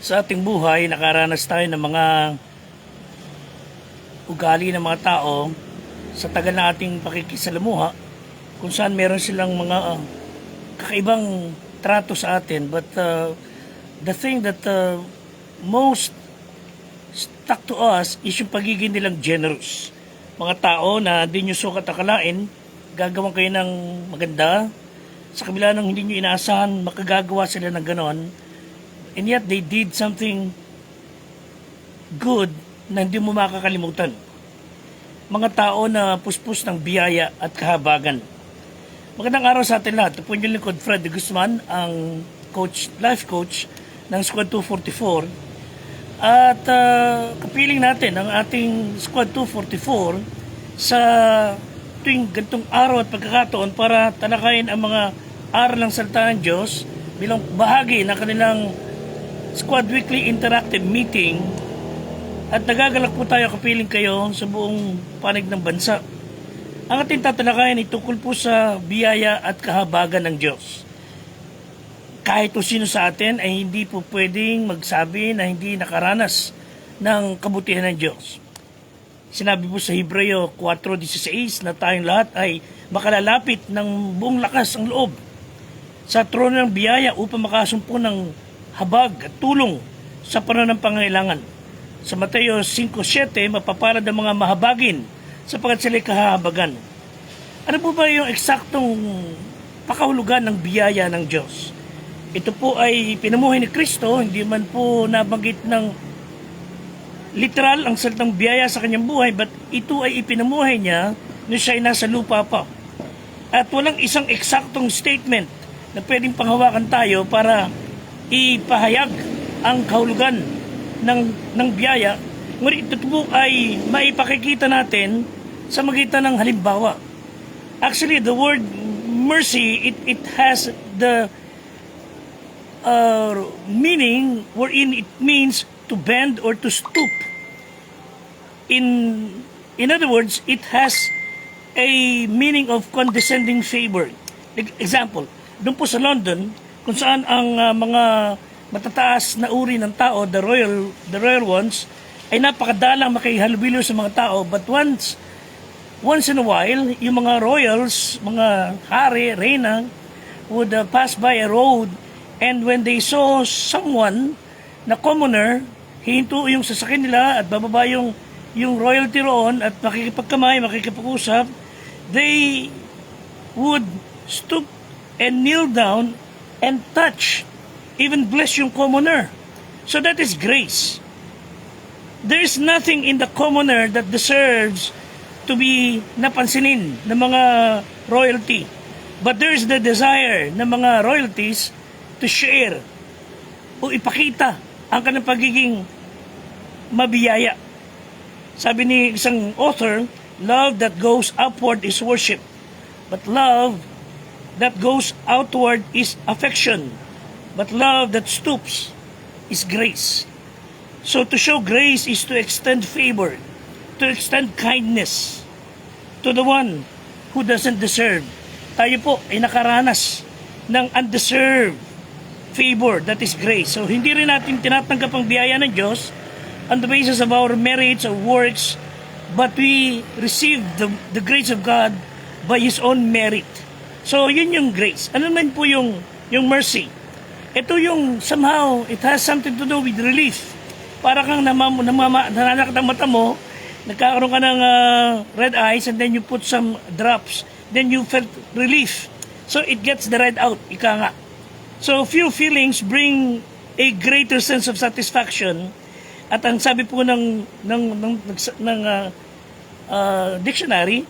Sa ating buhay, nakaranas tayo ng mga ugali ng mga tao sa tagal na ating pakikisalamuha kung saan meron silang mga kakaibang trato sa atin. But the thing that most stuck to us is yung pagiging nilang generous. Mga tao na hindi nyo sukat akalain, gagawan kayo ng maganda. Sa kabila ng hindi nyo inaasahan, makagagawa sila ng ganon. And yet they did something good na hindi mo makakalimutan. Mga tao na puspos ng biyaya at kahabagan. Magandang araw sa atin lahat. Ito po yung lingkod, Fred de Guzman, ang coach, life coach ng Squad 244. At kapiling natin ang ating Squad 244 sa tuwing gantong araw at pagkakataon para talakayin ang mga aral ng salita ng Diyos bilang bahagi ng kanilang Squad Weekly Interactive Meeting. At nagagalak po tayo, kapiling kayo sa buong panig ng bansa. Ang ating tatalakayan ay tungkol po sa biyaya at kahabagan ng Diyos. Kahit o sino sa atin ay hindi po pwedeng magsabi na hindi nakaranas ng kabutihan ng Diyos. Sinabi po sa Hebreo 4:16 na tayong lahat ay makalalapit ng buong lakas ang loob sa trono ng biyaya upang makasumpo ng habag at tulong sa panahon ng pangangailangan. Sa Mateo 5:7, mapapalad ang mga mahabagin sapagkat sila'y kahabagan. Ano po ba yung eksaktong pakahulugan ng biyaya ng Diyos? Ito po ay pinamuhay ni Kristo, hindi man po nabanggit ng literal ang salitang biyaya sa kanyang buhay, but ito ay ipinamuhay niya nung siya ay nasa lupa pa. At walang isang eksaktong statement na pwedeng panghawakan tayo para ipahayag ang kahulugan ng biyaya. Ngunit ito po ay maipakikita natin sa magitan ng halimbawa. Actually, the word mercy, it has the meaning wherein it means to bend or to stoop. In other words, it has a meaning of condescending favor. Example, doon po sa London, kung saan ang mga matataas na uri ng tao, the royal ones, ay napakadalang makihalubilo sa mga tao. But once in a while, yung mga royals, mga hari, reyna, would pass by a road, and when they saw someone na commoner, hihinto yung sasakyan nila at bababa yung royalty roon at makikipagkamay, makikipag-usap, they would stoop and kneel down and touch, even bless yung commoner. So that is grace. There is nothing in the commoner that deserves to be napansinin ng mga royalty. But there is the desire ng mga royalties to share o ipakita ang kanilang pagiging mabiyaya. Sabi ni isang author, love that goes upward is worship, but love that goes outward is affection, but love that stoops is grace. So to show grace is to extend favor, to extend kindness to the one who doesn't deserve. Tayo po ay nakaranas ng undeserved favor, that is grace. So hindi rin natin tinatanggap ang biyaya ng Diyos on the basis of our merits or works, but we receive the grace of God by His own merit. So yun yung grace. Ano naman po yung mercy? Ito yung somehow, it has something to do with relief. Para kang nananakit ang mata mo, nagkakaroon ka ng red eyes, and then you put some drops, then you felt relief. So it gets the red out, ika nga. So few feelings bring a greater sense of satisfaction. At ang sabi po ng dictionary,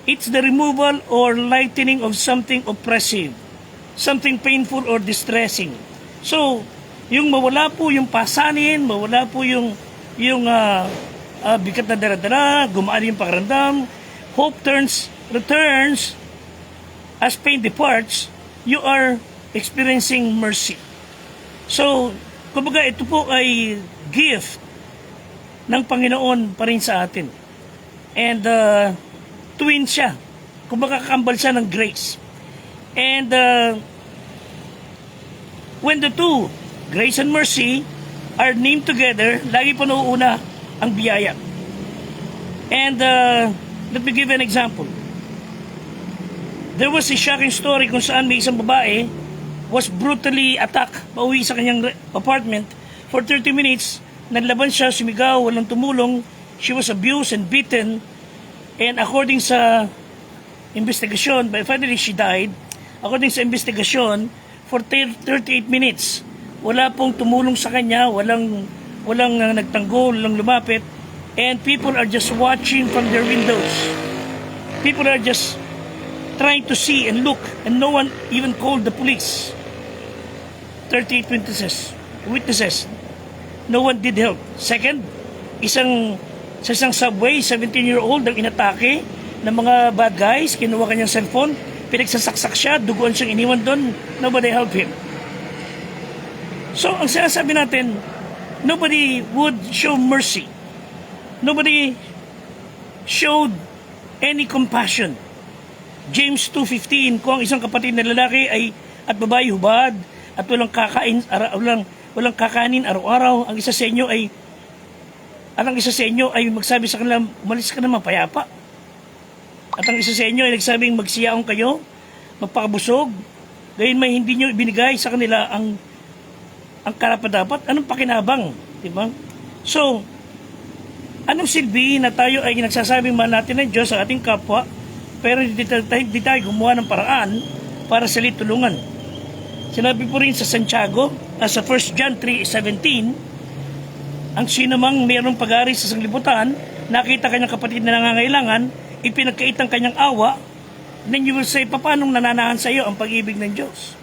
it's the removal or lightening of something oppressive, something painful or distressing. So, yung mawala po yung pasanin, mawala po yung bigat na dara-dara, gumaan yung pakiramdam, hope returns, as pain departs, you are experiencing mercy. So, kumbaga ito po ay gift ng Panginoon pa rin sa atin. And twin siya. Kumbaga kakambal siya ng grace. And when the two, grace and mercy, are named together, lagi po nauuna ang biyaya. And let me give an example. There was a shocking story kung saan may isang babae was brutally attacked pauwi sa kanyang apartment for 30 minutes. Naglaban siya, sumigaw, walang tumulong. She was abused and beaten. And according sa investigation, but finally she died. According sa investigation, for 38 minutes, wala pong tumulong sa kanya, walang nagtanggol, walang lumapit. And people are just watching from their windows. People are just trying to see and look, and no one even called the police. 38 witnesses. No one did help. Second, sa isang subway, 17-year-old ang inatake ng mga bad guys, kinuha kanyang cellphone, pinagsasaksak siya, duguan siyang iniwan doon, nobody helped him. So, ang sinasabi natin, nobody would show mercy. Nobody showed any compassion. James 2:15, kung ang isang kapatid na lalaki ay at babae hubad at walang kakanin araw-araw, ang isa sa inyo ay magsabi sa kanila, umalis ka na mapayapa. At ang isa sa inyo ay nagsabing magsiyaong kayo, magpakabusog, gayon may hindi nyo ibinigay sa kanila ang karapat-dapat. Anong pakinabang? Diba? So, anong silbi na tayo ay nagsasabing mahal natin ng Diyos sa ating kapwa, pero di tayo gumawa ng paraan para sila tulungan. Sinabi po rin sa Santiago, sa 1 John 3:17, ang sinamang mayroong pag-ari sa sanglibutan, nakita kanyang kapatid na nangangailangan, ipinagkait ang kanyang awa, then you will say, paanong nananahan sa iyo ang pag-ibig ng Diyos?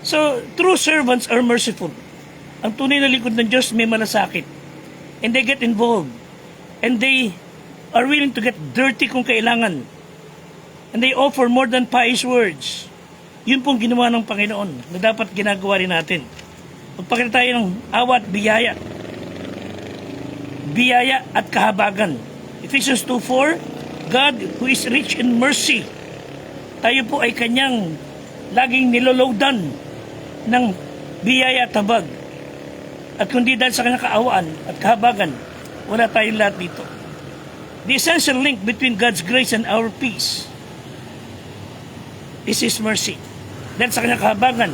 So, true servants are merciful. Ang tunay na lingkod ng Diyos may malasakit. And they get involved. And they are willing to get dirty kung kailangan. And they offer more than pious words. Yun pong ginawa ng Panginoon na dapat ginagawa rin natin. Magpakita tayo ng awa at biyaya. Biyaya at kahabagan. Ephesians 2:4, God who is rich in mercy. Tayo po ay kanyang laging nilolowdan ng biyaya at habag. At kundi dahil sa kanyang kaawaan at kahabagan, wala tayong lahat dito. The essential link between God's grace and our peace is His mercy. Dahil sa kanyang kahabagan,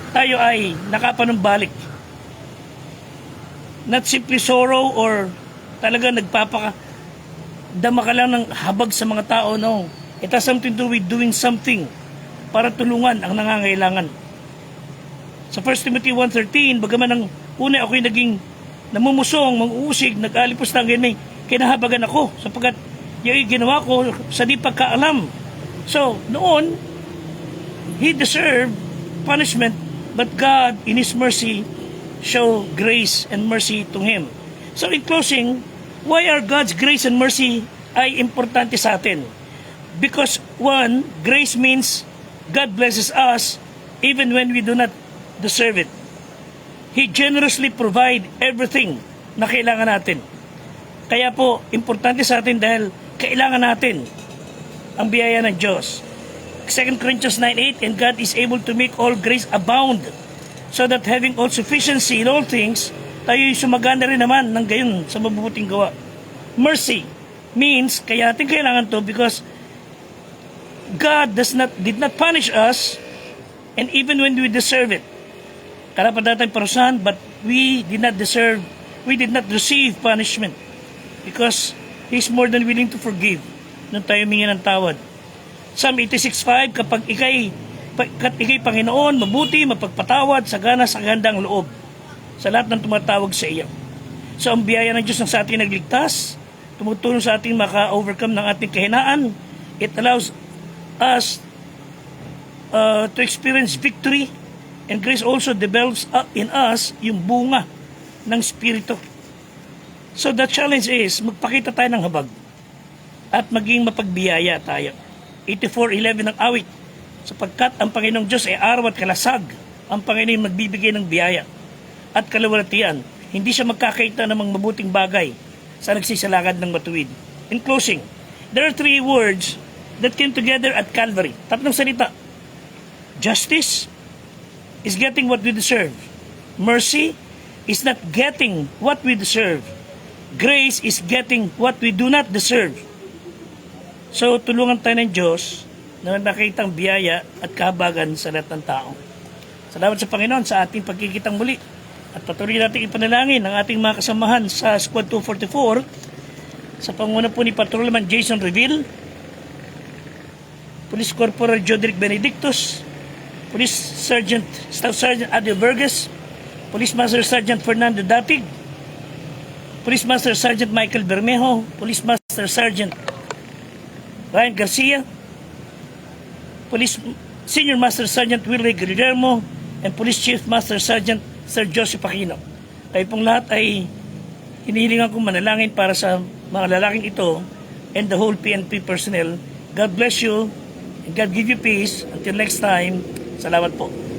tayo ay nakapanumbalik. Not simply sorrow or talaga dama ka lang ng habag sa mga tao, no. It has something to do with doing something para tulungan ang nangangailangan. Sa 1 Timothy 1:13, bagaman ang una ako'y naging namumusong, mang-uusig, nag-alipos na ganyan, kinahabagan ako sapagkat yung ginawa ko sa di pagkaalam. So, noon, he deserved punishment, but God, in His mercy, show grace and mercy to him. So, in closing, why are God's grace and mercy ay importante sa atin? Because, one, grace means God blesses us even when we do not deserve it. He generously provide everything na kailangan natin. Kaya po, importante sa atin dahil kailangan natin ang biyaya ng Diyos. 2 Corinthians 9:8, and God is able to make all grace abound, so that having all sufficiency in all things, tayo'y sumagana rin naman ng gayon sa mabubuting gawa. Mercy means, kaya natin kailangan to because God did not punish us, and even when we deserve it. Karapat natin parusahan, but we did not receive punishment because He's more than willing to forgive nung tayo humingi ng tawad. Psalm 86:5, kapag ikay Panginoon, mabuti, mapagpatawad, sagana sa gandang loob sa lahat ng tumatawag sa iyo. So ang biyaya ng Diyos ng sa ating nagligtas, tumutulong sa ating maka-overcome ng ating kahinaan. It allows us to experience victory. And grace also develops in us yung bunga ng Espiritu. So the challenge is, magpakita tayo ng habag at maging mapagbiyaya tayo. 84:11 ng awit, sapagkat ang Panginoong Diyos ay araw at kalasag, ang Panginoon magbibigay ng biyaya at kaluwalhatian. Hindi siya magkakaita ng mga mabuting bagay sa nagsisalakad ng matuwid. In closing, there are 3 words that came together at Calvary. 3 salita. Justice is getting what we deserve. Mercy is not getting what we deserve. Grace is getting what we do not deserve. So, tulungan tayo ng Diyos na nakitang biyaya at kahabagan sa lahat ng tao. Salamat sa Panginoon sa ating pagkikitang muli. At patuloy natin ipanalangin ang ating mga kasamahan sa Squad 244 sa panguna po ni Patrolman Jason Reville, Police Corporal Jodrick Benedictus, Police Sergeant Staff Sergeant Adio Burgess, Police Master Sergeant Fernando Datig, Police Master Sergeant Michael Bermejo, Police Master Sergeant Ryan Garcia, Police Senior Master Sergeant Willie Guillermo, and Police Chief Master Sergeant Sir Joseph Aquino. Kayo pong lahat ay hinihilingan kong manalangin para sa mga lalaking ito and the whole PNP personnel. God bless you and God give you peace. Until next time, salamat po.